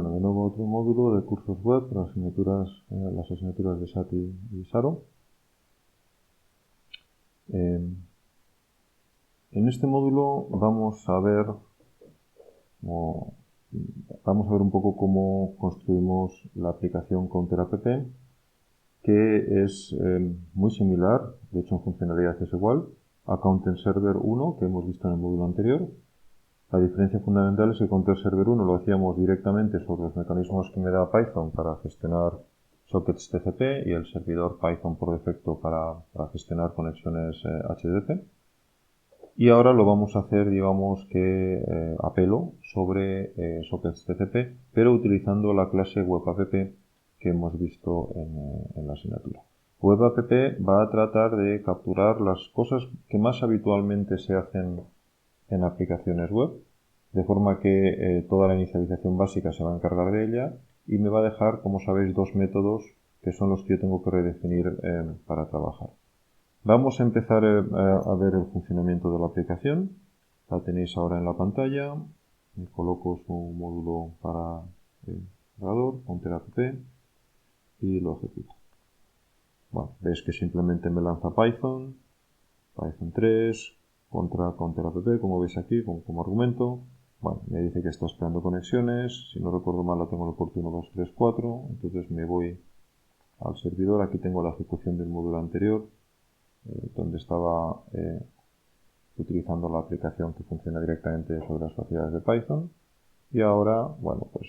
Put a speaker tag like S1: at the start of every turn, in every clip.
S1: bueno, de nuevo otro módulo de cursos web para las asignaturas de SATI y SARO. En este módulo vamos a ver un poco cómo construimos la aplicación Counter-App, que es muy similar, de hecho en funcionalidad es igual, a Counter Server 1 que hemos visto en el módulo anterior. La diferencia fundamental es que Counter Server 1 lo hacíamos directamente sobre los mecanismos que me da Python para gestionar sockets TCP y el servidor Python por defecto para gestionar conexiones HTTP. Y ahora lo vamos a hacer, digamos que a pelo sobre sockets TCP, pero utilizando la clase WebApp que hemos visto en la asignatura. WebApp va a tratar de capturar las cosas que más habitualmente se hacen en aplicaciones web, de forma que toda la inicialización básica se va a encargar de ella y me va a dejar, como sabéis, dos métodos que son los que yo tengo que redefinir para trabajar. Vamos a empezar a ver el funcionamiento de la aplicación. La tenéis ahora en la pantalla. Me coloco su módulo para el navegador, Counter-App, y lo ejecuto. Bueno, veis que simplemente me lanza Python 3, contra Counter-App, como veis aquí, como argumento. Bueno, me dice que está esperando conexiones. Si no recuerdo mal, la tengo en el puerto 1, 2, 3, 4. Entonces me voy al servidor. Aquí tengo la ejecución del módulo anterior, donde estaba utilizando la aplicación que funciona directamente sobre las facilidades de Python. Y ahora, bueno, pues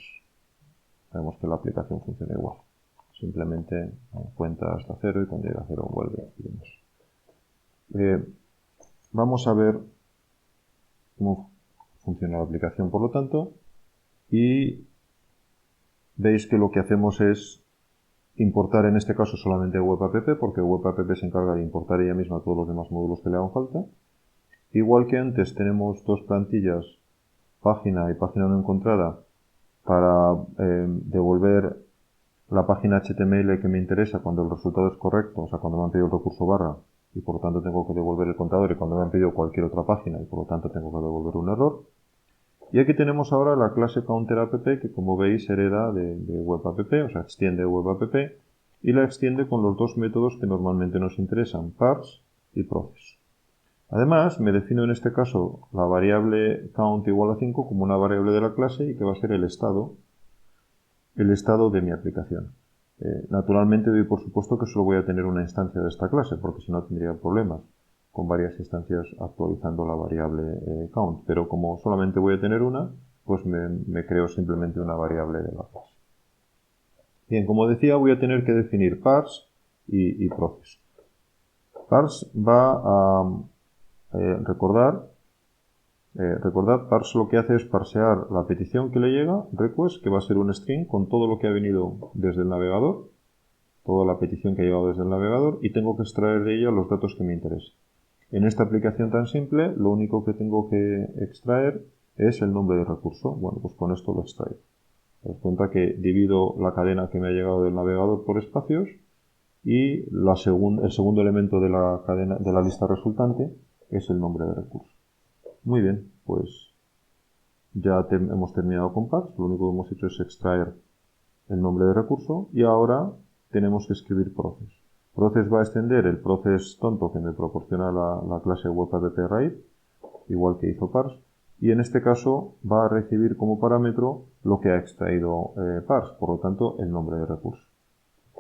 S1: vemos que la aplicación funciona igual. Simplemente cuenta hasta 0 y cuando llega a 0 vuelve y demás. Vamos a ver cómo funciona la aplicación, por lo tanto, y veis que lo que hacemos es importar en este caso solamente WebApp, porque WebApp se encarga de importar ella misma todos los demás módulos que le hagan falta. Igual que antes tenemos dos plantillas, página y página no encontrada, para devolver la página HTML que me interesa cuando el resultado es correcto, o sea, cuando me han pedido el recurso barra, y por lo tanto tengo que devolver el contador, y cuando me han pedido cualquier otra página, y por lo tanto tengo que devolver un error. Y aquí tenemos ahora la clase CounterApp, que como veis hereda de WebApp, o sea, extiende WebApp, y la extiende con los dos métodos que normalmente nos interesan, parse y process. Además, me defino en este caso la variable count igual a 5 como una variable de la clase y que va a ser el estado de mi aplicación. Naturalmente doy por supuesto que solo voy a tener una instancia de esta clase, porque si no tendría problemas con varias instancias actualizando la variable count, pero como solamente voy a tener una, pues me creo simplemente una variable de la clase. Bien, como decía, voy a tener que definir parse y process. Parse va a recordad, parse lo que hace es parsear la petición que le llega, request, que va a ser un string con todo lo que ha venido desde el navegador, toda la petición que ha llegado desde el navegador, y tengo que extraer de ella los datos que me interesan. En esta aplicación tan simple, lo único que tengo que extraer es el nombre del recurso. Bueno, pues con esto lo extraigo. Te das cuenta que divido la cadena que me ha llegado del navegador por espacios y el segundo elemento de la cadena de la lista resultante es el nombre del recurso. Muy bien, pues ya hemos terminado con parse. Lo único que hemos hecho es extraer el nombre del recurso y ahora tenemos que escribir process. Process va a extender el process tonto que me proporciona la clase WebApp raíz, igual que hizo parse, y en este caso va a recibir como parámetro lo que ha extraído parse, por lo tanto el nombre del recurso.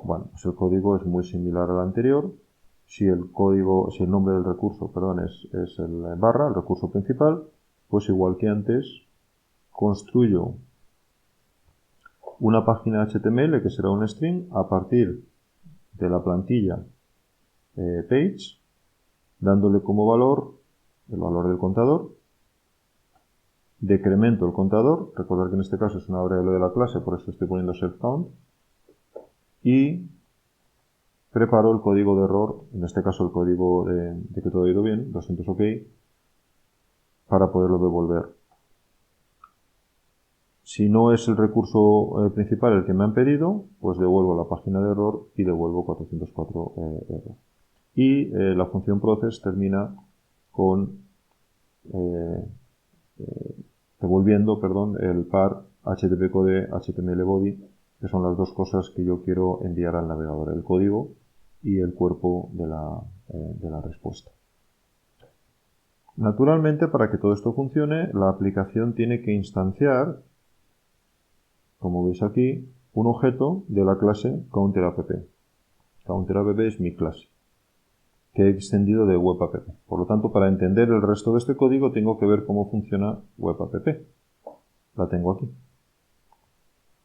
S1: Bueno, pues el código es muy similar al anterior. Si el nombre del recurso, es el barra, el recurso principal, pues igual que antes, construyo una página HTML que será un string a partir de la plantilla page, dándole como valor el valor del contador, decremento el contador, recordad que en este caso es una variable de la clase, por eso estoy poniendo self-count, y preparo el código de error, en este caso el código de que todo ha ido bien, 200 OK, para poderlo devolver. Si no es el recurso principal el que me han pedido, pues devuelvo la página de error y devuelvo 404 error. Y la función process termina con devolviendo el par HTTP Code, HTML Body, que son las dos cosas que yo quiero enviar al navegador, el código y el cuerpo de la respuesta. Naturalmente, para que todo esto funcione, la aplicación tiene que instanciar, como veis aquí, un objeto de la clase CounterApp. CounterApp es mi clase, que he extendido de WebApp. Por lo tanto, para entender el resto de este código, tengo que ver cómo funciona WebApp. La tengo aquí.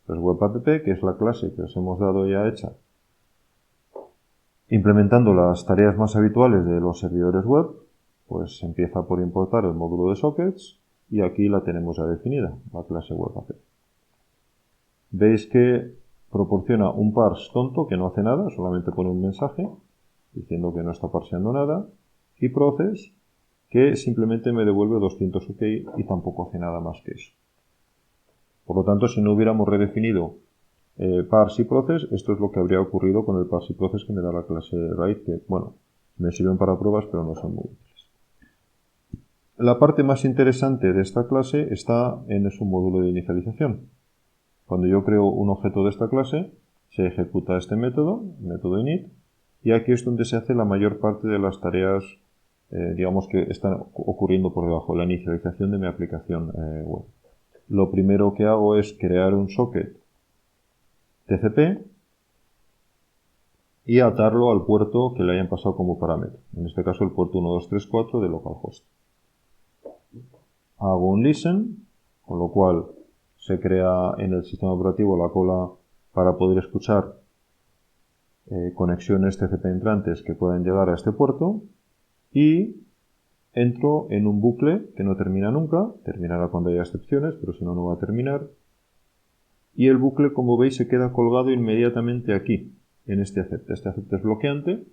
S1: Pues WebApp, que es la clase que os hemos dado ya hecha, implementando las tareas más habituales de los servidores web, pues empieza por importar el módulo de sockets y aquí la tenemos ya definida, la clase WebApp. Veis que proporciona un parse tonto que no hace nada, solamente pone un mensaje diciendo que no está parseando nada, y process que simplemente me devuelve 200 OK y tampoco hace nada más que eso. Por lo tanto, si no hubiéramos redefinido parse y process, esto es lo que habría ocurrido con el parse y process que me da la clase write, que, bueno, me sirven para pruebas, pero no son muy útiles. La parte más interesante de esta clase está en su módulo de inicialización. Cuando yo creo un objeto de esta clase, se ejecuta este método, el método init, y aquí es donde se hace la mayor parte de las tareas, digamos, que están ocurriendo por debajo, la inicialización de mi aplicación web. Lo primero que hago es crear un socket TCP y atarlo al puerto que le hayan pasado como parámetro. En este caso el puerto 1234 de localhost. Hago un listen, con lo cual se crea en el sistema operativo la cola para poder escuchar conexiones TCP entrantes que puedan llegar a este puerto y entro en un bucle que no termina nunca, terminará cuando haya excepciones, pero si no, no va a terminar. Y el bucle, como veis, se queda colgado inmediatamente aquí, en este accept. Este accept es bloqueante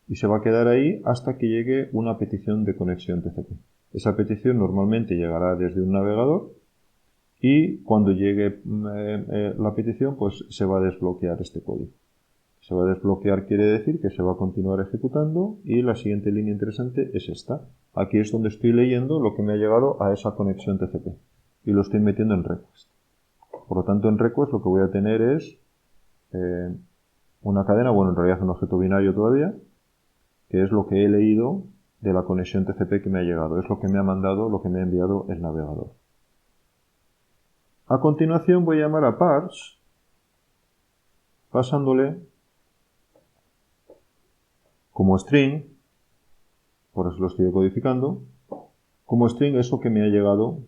S1: y se va a quedar ahí hasta que llegue una petición de conexión TCP. Esa petición normalmente llegará desde un navegador y cuando llegue la petición, pues se va a desbloquear este código. Se va a desbloquear quiere decir que se va a continuar ejecutando y la siguiente línea interesante es esta. Aquí es donde estoy leyendo lo que me ha llegado a esa conexión TCP y lo estoy metiendo en request. Por lo tanto, en request lo que voy a tener es una cadena, bueno, en realidad un objeto binario todavía, que es lo que he leído de la conexión TCP que me ha llegado. Es lo que me ha mandado, lo que me ha enviado el navegador. A continuación voy a llamar a parse, pasándole como string, por eso lo estoy decodificando, como string eso que me ha llegado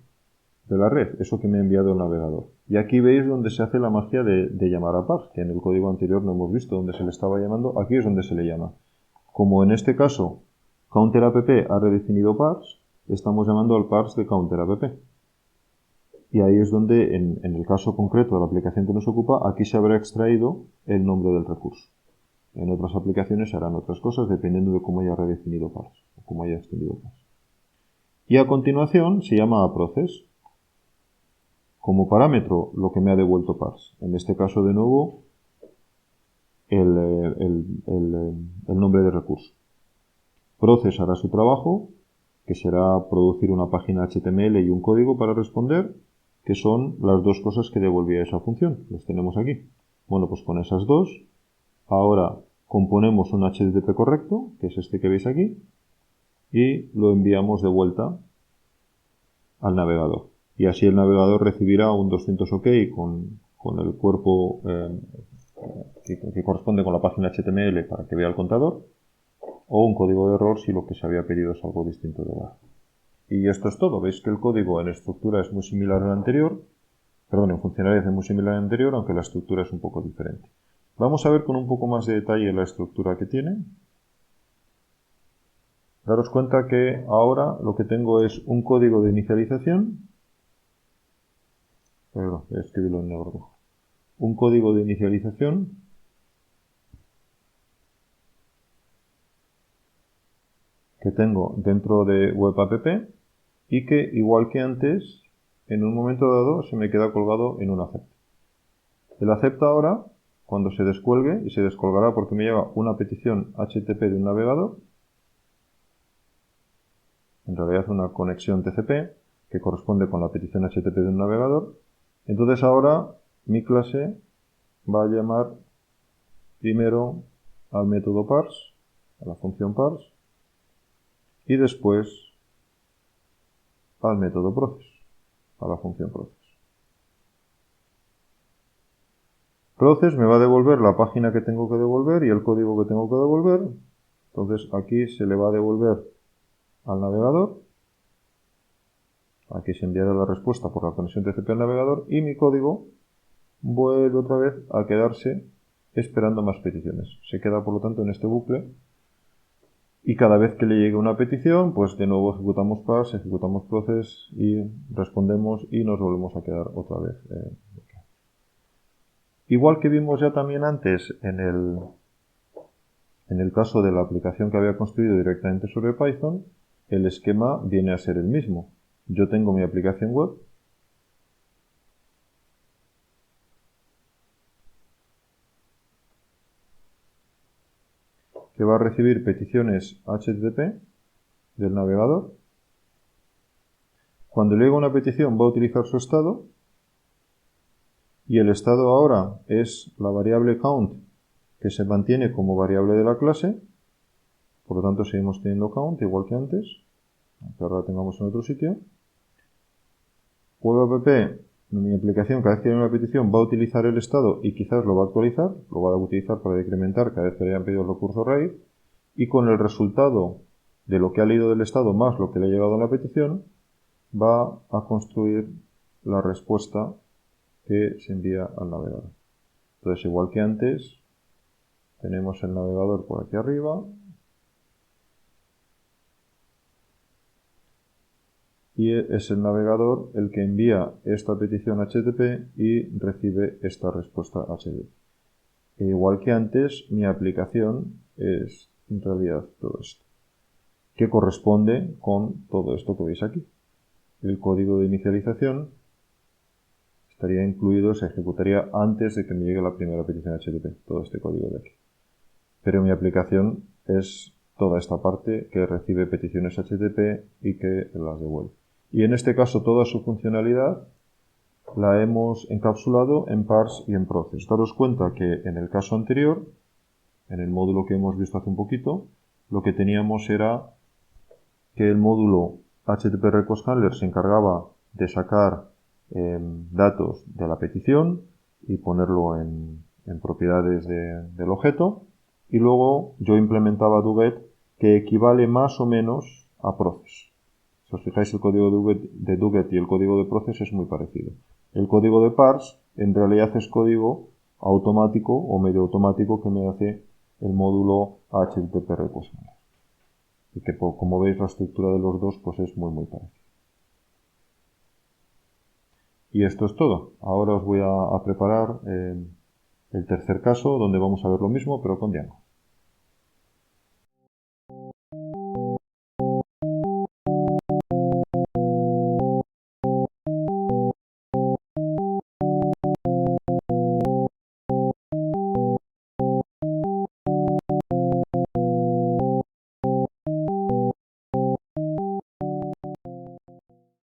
S1: de la red, eso que me ha enviado el navegador. Y aquí veis donde se hace la magia de llamar a parse, que en el código anterior no hemos visto donde se le estaba llamando, aquí es donde se le llama. Como en este caso CounterApp ha redefinido parse, estamos llamando al parse de CounterApp. Y ahí es donde, en el caso concreto de la aplicación que nos ocupa, aquí se habrá extraído el nombre del recurso. En otras aplicaciones se harán otras cosas dependiendo de cómo haya redefinido parse o cómo haya extendido parse. Y a continuación se llama a process. Como parámetro, lo que me ha devuelto parse. En este caso, de nuevo, el nombre del recurso. Process hará su trabajo, que será producir una página HTML y un código para responder, que son las dos cosas que devolvía esa función. Los tenemos aquí. Bueno, pues con esas dos, ahora componemos un HTTP correcto, que es este que veis aquí, y lo enviamos de vuelta al navegador. Y así el navegador recibirá un 200 OK con el cuerpo que corresponde con la página HTML para que vea el contador, o un código de error si lo que se había pedido es algo distinto de abajo. Y esto es todo. Veis que el código en estructura es muy similar al anterior, perdón, en funcionalidad es muy similar al anterior, aunque la estructura es un poco diferente. Vamos a ver con un poco más de detalle la estructura que tiene. Daros cuenta que ahora lo que tengo es un código de inicialización. Perdón, voy a escribirlo en negro rojo. Un código de inicialización que tengo dentro de WebApp y que, igual que antes, en un momento dado se me queda colgado en un accept. El accept ahora, cuando se descuelgue, y se descolgará porque me llega una petición HTTP de un navegador, en realidad una conexión TCP que corresponde con la petición HTTP de un navegador, Entonces ahora mi clase va a llamar primero al método parse, a la función parse, y después al método process, a la función process. Process me va a devolver la página que tengo que devolver y el código que tengo que devolver. Entonces aquí se le va a devolver al navegador. Aquí se enviará la respuesta por la conexión TCP al navegador y mi código vuelve otra vez a quedarse esperando más peticiones. Se queda por lo tanto en este bucle y cada vez que le llegue una petición, pues de nuevo ejecutamos parse, ejecutamos process y respondemos y nos volvemos a quedar otra vez. Igual que vimos ya también antes en el caso de la aplicación que había construido directamente sobre Python, el esquema viene a ser el mismo. Yo tengo mi aplicación web que va a recibir peticiones HTTP del navegador. Cuando le llega una petición va a utilizar su estado y el estado ahora es la variable count que se mantiene como variable de la clase. Por lo tanto seguimos teniendo count igual que antes, aunque ahora la tengamos en otro sitio. Web app, mi aplicación, cada vez que hay una petición va a utilizar el estado y quizás lo va a actualizar, lo va a utilizar para decrementar cada vez que le hayan pedido el recurso raíz, y con el resultado de lo que ha leído del estado más lo que le ha llegado a la petición, va a construir la respuesta que se envía al navegador. Entonces, igual que antes, tenemos el navegador por aquí arriba, y es el navegador el que envía esta petición HTTP y recibe esta respuesta HTTP. E igual que antes, mi aplicación es en realidad todo esto, que corresponde con todo esto que veis aquí. El código de inicialización estaría incluido, se ejecutaría antes de que me llegue la primera petición HTTP, todo este código de aquí. Pero mi aplicación es toda esta parte que recibe peticiones HTTP y que las devuelve. Y en este caso toda su funcionalidad la hemos encapsulado en parse y en process. Daros cuenta que en el caso anterior, en el módulo que hemos visto hace un poquito, lo que teníamos era que el módulo HTTP Request Handler se encargaba de sacar datos de la petición y ponerlo en propiedades del objeto, y luego yo implementaba doGet, que equivale más o menos a process. Si os fijáis, el código de doGet y el código de process es muy parecido. El código de parse en realidad es código automático o medio automático que me hace el módulo HTTP Request Handler. Y que, como veis, la estructura de los dos pues es muy parecida. Y esto es todo. Ahora os voy a preparar el tercer caso, donde vamos a ver lo mismo, pero con Django.